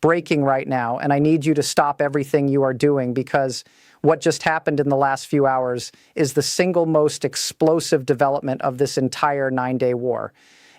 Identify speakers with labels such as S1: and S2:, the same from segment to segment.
S1: breaking right now, and I need you to stop everything you are doing because what just happened in the last few hours is the single most explosive development of this entire 9-day war.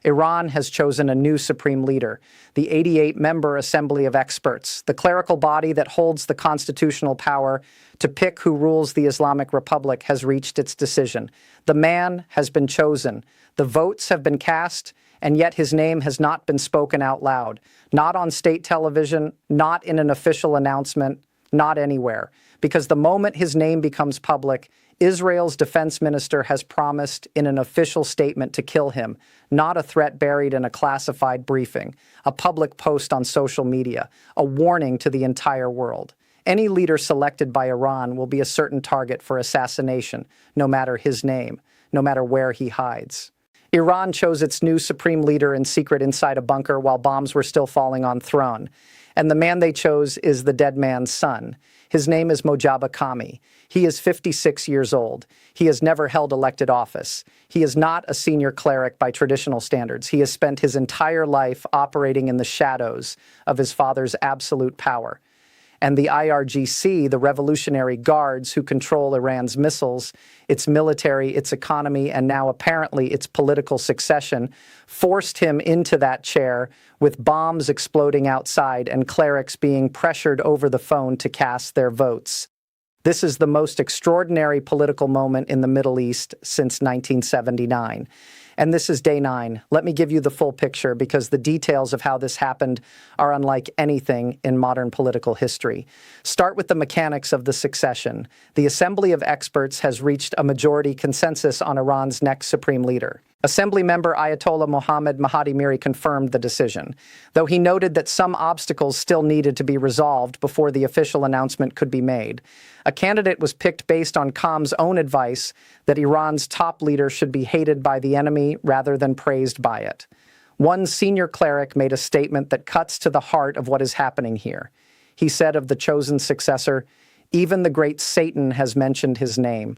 S1: Iran has chosen a new supreme leader, the 88-member Assembly of Experts, the clerical body that holds the constitutional power to pick who rules the Islamic Republic, has reached its decision. The man has been chosen. The votes have been cast, and yet his name has not been spoken out loud. Not on state television, not in an official announcement, not anywhere. Because the moment his name becomes public, Israel's defense minister has promised in an official statement to kill him, not a threat buried in a classified briefing, a public post on social media, a warning to the entire world. Any leader selected by Iran will be a certain target for assassination, no matter his name, no matter where he hides. Iran chose its new supreme leader in secret inside a bunker while bombs were still falling on throne. And the man they chose is the dead man's son. His name is Mojtaba Kami. He is 56 years old. He has never held elected office. He is not a senior cleric by traditional standards. He has spent his entire life operating in the shadows of his father's absolute power. And the IRGC, the Revolutionary Guards who control Iran's missiles, its military, its economy, and now apparently its political succession, forced him into that chair with bombs exploding outside and clerics being pressured over the phone to cast their votes. This is the most extraordinary political moment in the Middle East since 1979. And this is day 9. Let me give you the full picture because the details of how this happened are unlike anything in modern political history. Start with the mechanics of the succession. The Assembly of Experts has reached a majority consensus on Iran's next supreme leader. Assembly member Ayatollah Mohammad Mahdi confirmed the decision, though he noted that some obstacles still needed to be resolved before the official announcement could be made. A candidate was picked based on Kam's own advice that Iran's top leader should be hated by the enemy rather than praised by it. One senior cleric made a statement that cuts to the heart of what is happening here. He said of the chosen successor, "Even the great Satan has mentioned his name."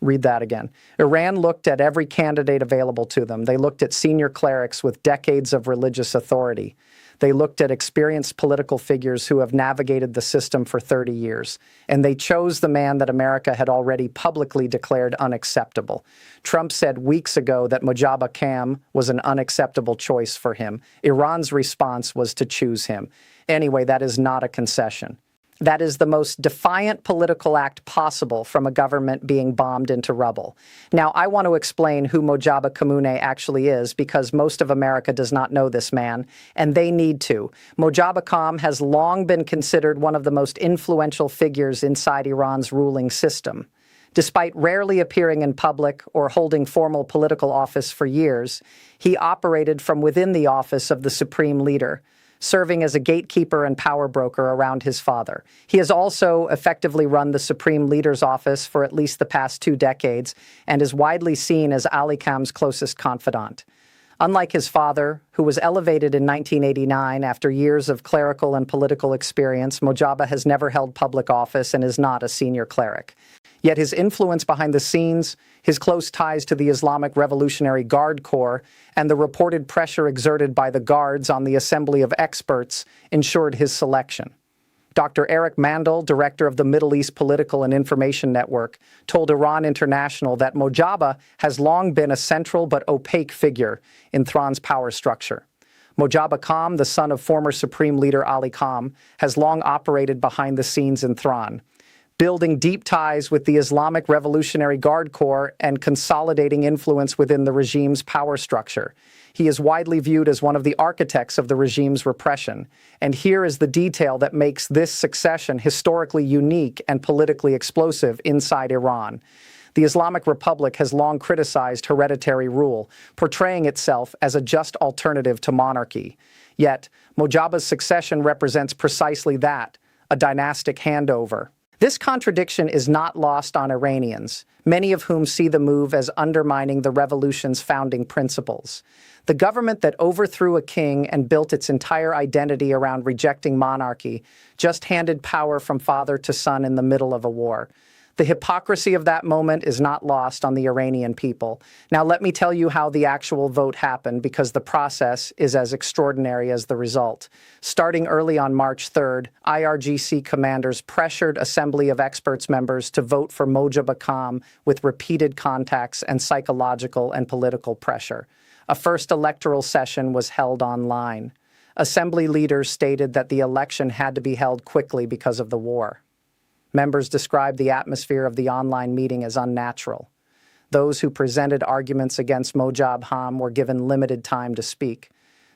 S1: Read that again. Iran looked at every candidate available to them. They looked at senior clerics with decades of religious authority. They looked at experienced political figures who have navigated the system for 30 years. And they chose the man that America had already publicly declared unacceptable. Trump said weeks ago that Mojtaba Kami was an unacceptable choice for him. Iran's response was to choose him. Anyway, that is not a concession. That is the most defiant political act possible from a government being bombed into rubble. Now, I want to explain who Mojtaba Kami actually is because most of America does not know this man, and they need to. Mojtaba Kami has long been considered one of the most influential figures inside Iran's ruling system. Despite rarely appearing in public or holding formal political office for years, he operated from within the office of the supreme leader, serving as a gatekeeper and power broker around his father. He has also effectively run the Supreme Leader's office for at least the past 2 decades and is widely seen as Ali Kham's closest confidant. Unlike his father, who was elevated in 1989 after years of clerical and political experience, Mojtaba has never held public office and is not a senior cleric. Yet his influence behind the scenes, his close ties to the Islamic Revolutionary Guard Corps, and the reported pressure exerted by the guards on the Assembly of Experts ensured his selection. Dr. Eric Mandel, director of the Middle East Political and Information Network, told Iran International that Mojtaba has long been a central but opaque figure in Thrawn's power structure. Mojtaba Kami, the son of former Supreme Leader Ali Kham, has long operated behind the scenes in Thrawn, building deep ties with the Islamic Revolutionary Guard Corps and consolidating influence within the regime's power structure. He is widely viewed as one of the architects of the regime's repression. And here is the detail that makes this succession historically unique and politically explosive inside Iran. The Islamic Republic has long criticized hereditary rule, portraying itself as a just alternative to monarchy. Yet, Mojtaba's succession represents precisely that, a dynastic handover. This contradiction is not lost on Iranians, many of whom see the move as undermining the revolution's founding principles. The government that overthrew a king and built its entire identity around rejecting monarchy just handed power from father to son in the middle of a war. The hypocrisy of that moment is not lost on the Iranian people. Now, let me tell you how the actual vote happened, because the process is as extraordinary as the result. Starting early on March 3rd, IRGC commanders pressured Assembly of Experts members to vote for Mojtaba Kham with repeated contacts and psychological and political pressure. A first electoral session was held online. Assembly leaders stated that the election had to be held quickly because of the war. Members described the atmosphere of the online meeting as unnatural. Those who presented arguments against Mojtaba Kham were given limited time to speak.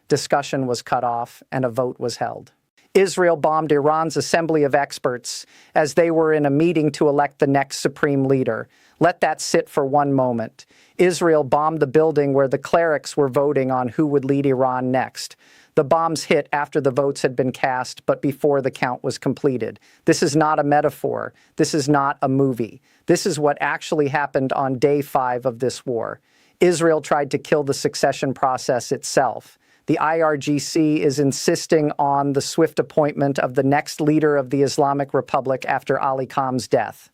S1: Discussion was cut off, and a vote was held. Israel bombed Iran's Assembly of Experts as they were in a meeting to elect the next supreme leader. Let that sit for one moment. Israel bombed the building where the clerics were voting on who would lead Iran next. The bombs hit after the votes had been cast, but before the count was completed. This is not a metaphor. This is not a movie. This is what actually happened on day 5 of this war. Israel tried to kill the succession process itself. The IRGC is insisting on the swift appointment of the next leader of the Islamic Republic after Ali Kham's death.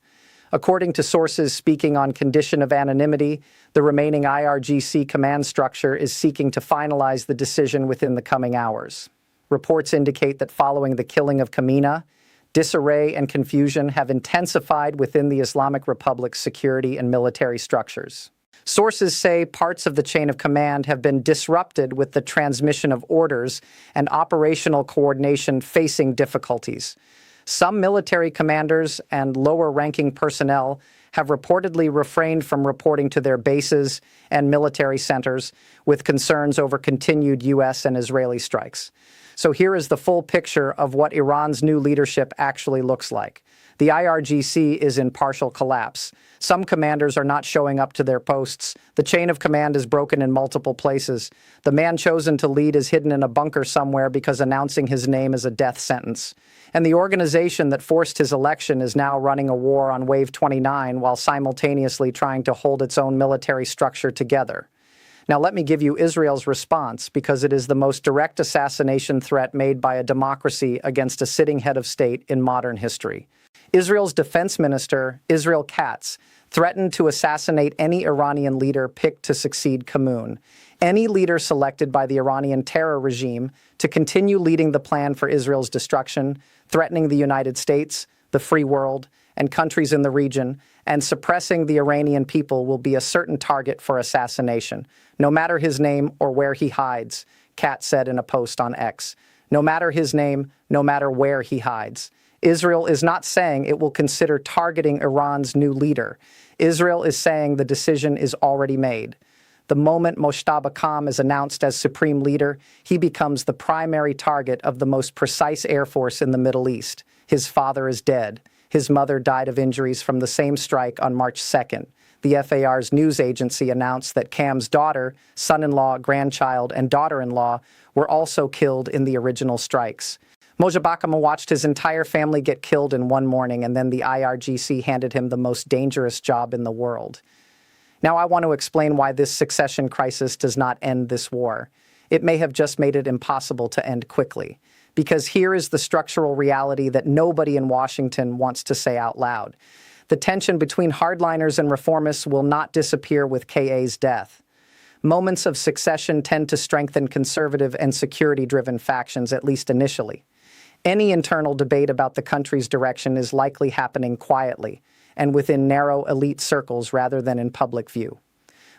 S1: According to sources speaking on condition of anonymity, the remaining IRGC command structure is seeking to finalize the decision within the coming hours. Reports indicate that following the killing of Khamenei, disarray and confusion have intensified within the Islamic Republic's security and military structures. Sources say parts of the chain of command have been disrupted with the transmission of orders and operational coordination facing difficulties. Some military commanders and lower-ranking personnel have reportedly refrained from reporting to their bases and military centers with concerns over continued U.S. and Israeli strikes. So here is the full picture of what Iran's new leadership actually looks like. The IRGC is in partial collapse. Some commanders are not showing up to their posts. The chain of command is broken in multiple places. The man chosen to lead is hidden in a bunker somewhere because announcing his name is a death sentence. And the organization that forced his election is now running a war on Wave 29 while simultaneously trying to hold its own military structure together. Now let me give you Israel's response, because it is the most direct assassination threat made by a democracy against a sitting head of state in modern history. Israel's defense minister, Israel Katz, threatened to assassinate any Iranian leader picked to succeed Khamenei, any leader selected by the Iranian terror regime to continue leading the plan for Israel's destruction, threatening the United States, the free world, and countries in the region, and suppressing the Iranian people will be a certain target for assassination, no matter his name or where he hides, Katz said in a post on X. No matter his name, no matter where he hides. Israel is not saying it will consider targeting Iran's new leader. Israel is saying the decision is already made. The moment Mojtaba Kham is announced as supreme leader, he becomes the primary target of the most precise air force in the Middle East. His father is dead. His mother died of injuries from the same strike on March 2nd. The FAR's news agency announced that Kham's daughter, son-in-law, grandchild, and daughter-in-law were also killed in the original strikes. Mojtaba Kham watched his entire family get killed in one morning, and then the IRGC handed him the most dangerous job in the world. Now I want to explain why this succession crisis does not end this war. It may have just made it impossible to end quickly. Because here is the structural reality that nobody in Washington wants to say out loud. The tension between hardliners and reformists will not disappear with KA's death. Moments of succession tend to strengthen conservative and security-driven factions, at least initially. Any internal debate about the country's direction is likely happening quietly and within narrow elite circles rather than in public view.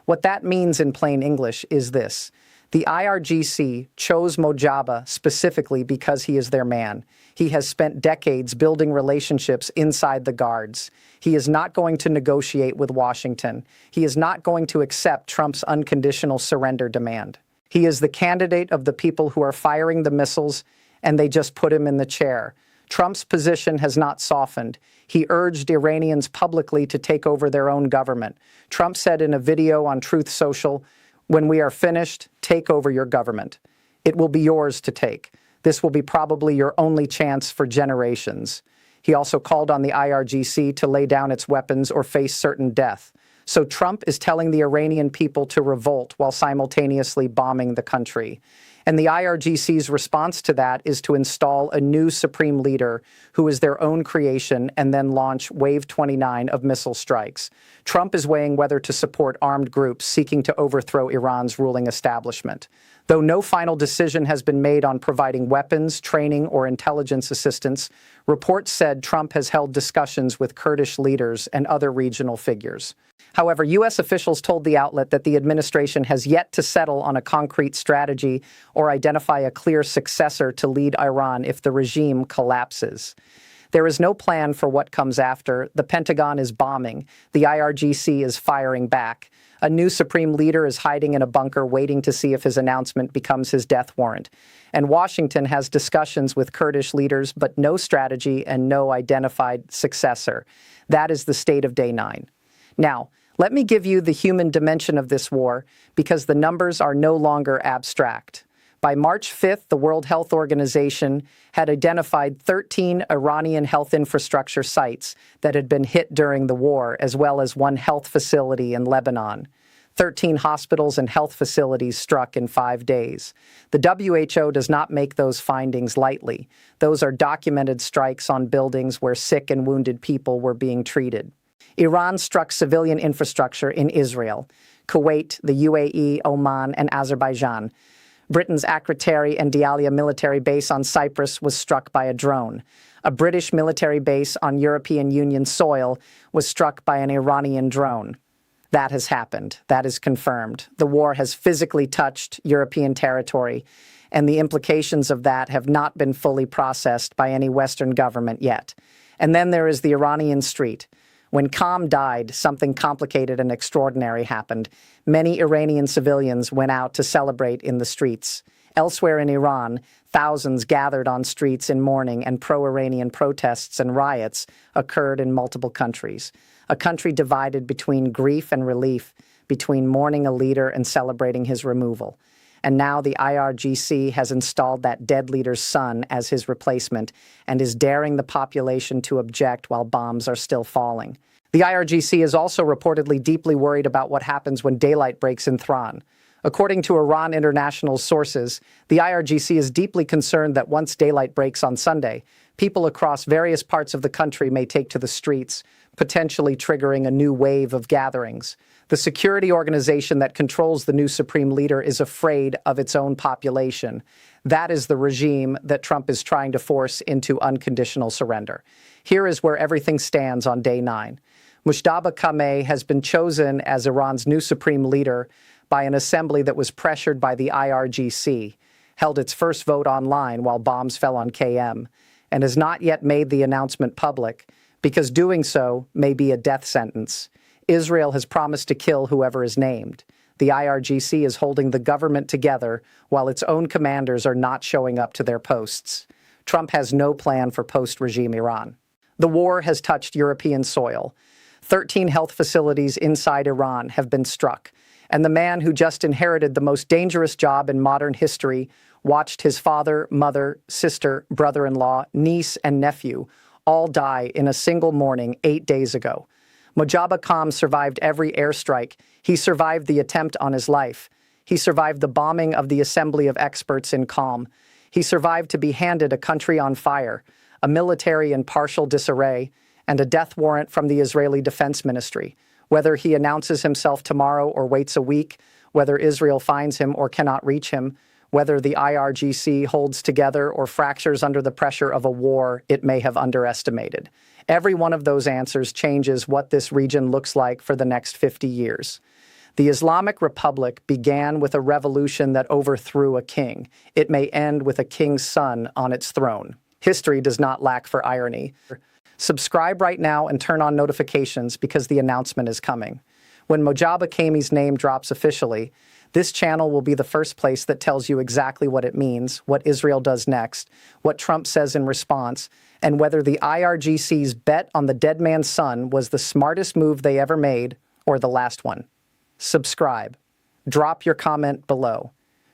S1: What that means in plain English is this. The IRGC chose Mojtaba specifically because he is their man. He has spent decades building relationships inside the guards. He is not going to negotiate with Washington. He is not going to accept Trump's unconditional surrender demand. He is the candidate of the people who are firing the missiles, and they just put him in the chair. Trump's position has not softened. He urged Iranians publicly to take over their own government. Trump said in a video on Truth Social, "When we are finished, take over your government. It will be yours to take. This will be probably your only chance for generations." He also called on the IRGC to lay down its weapons or face certain death. So Trump is telling the Iranian people to revolt while simultaneously bombing the country. And the IRGC's response to that is to install a new supreme leader who is their own creation and then launch Wave 29 of missile strikes. Trump is weighing whether to support armed groups seeking to overthrow Iran's ruling establishment. Though no final decision has been made on providing weapons, training, or intelligence assistance, reports said Trump has held discussions with Kurdish leaders and other regional figures. However, U.S. officials told the outlet that the administration has yet to settle on a concrete strategy or identify a clear successor to lead Iran if the regime collapses. There is no plan for what comes after. The Pentagon is bombing. The IRGC is firing back. A new supreme leader is hiding in a bunker waiting to see if his announcement becomes his death warrant. And Washington has discussions with Kurdish leaders, but no strategy and no identified successor. That is the state of day 9. Now, let me give you the human dimension of this war, because the numbers are no longer abstract. By March 5th, the World Health Organization had identified 13 Iranian health infrastructure sites that had been hit during the war, as well as one health facility in Lebanon. 13 hospitals and health facilities struck in 5 days. The WHO does not make those findings lightly. Those are documented strikes on buildings where sick and wounded people were being treated. Iran struck civilian infrastructure in Israel, Kuwait, the UAE, Oman, and Azerbaijan. Britain's Akrotiri and Dialia military base on Cyprus was struck by a drone. A British military base on European Union soil was struck by an Iranian drone. That has happened. That is confirmed. The war has physically touched European territory, and the implications of that have not been fully processed by any Western government yet. And then there is the Iranian street. When Qam died, something complicated and extraordinary happened. Many Iranian civilians went out to celebrate in the streets. Elsewhere in Iran, thousands gathered on streets in mourning, and pro-Iranian protests and riots occurred in multiple countries. A country divided between grief and relief, between mourning a leader and celebrating his removal. And now the IRGC has installed that dead leader's son as his replacement and is daring the population to object while bombs are still falling. The IRGC is also reportedly deeply worried about what happens when daylight breaks in Thran. According to Iran International sources, the IRGC is deeply concerned that once daylight breaks on Sunday, people across various parts of the country may take to the streets, potentially triggering a new wave of gatherings. The security organization that controls the new supreme leader is afraid of its own population. That is the regime that Trump is trying to force into unconditional surrender. Here is where everything stands on day 9. Mushtaba Kameh has been chosen as Iran's new supreme leader by an assembly that was pressured by the IRGC, held its first vote online while bombs fell on KM, and has not yet made the announcement public, because doing so may be a death sentence. Israel has promised to kill whoever is named. The IRGC is holding the government together while its own commanders are not showing up to their posts. Trump has no plan for post-regime Iran. The war has touched European soil. 13 health facilities inside Iran have been struck, and the man who just inherited the most dangerous job in modern history watched his father, mother, sister, brother-in-law, niece, and nephew all die in a single morning 8 days ago. Mojaba Kham survived every airstrike. He survived the attempt on his life. He survived the bombing of the Assembly of Experts in Qom. He survived to be handed a country on fire, a military in partial disarray, and a death warrant from the Israeli Defense Ministry. Whether he announces himself tomorrow or waits a week, whether Israel finds him or cannot reach him, whether the IRGC holds together or fractures under the pressure of a war it may have underestimated. Every one of those answers changes what this region looks like for the next 50 years. The Islamic Republic began with a revolution that overthrew a king. It may end with a king's son on its throne. History does not lack for irony. Subscribe right now and turn on notifications because the announcement is coming. When Mojaba Kameh's name drops officially, this channel will be the first place that tells you exactly what it means, what Israel does next, what Trump says in response, and whether the IRGC's bet on the dead man's son was the smartest move they ever made or the last one. Subscribe. Drop your comment below.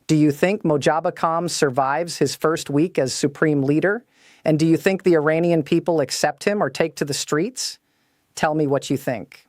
S1: Do you think Mojaba Kham survives his first week as supreme leader? And do you think the Iranian people accept him or take to the streets? Tell me what you think.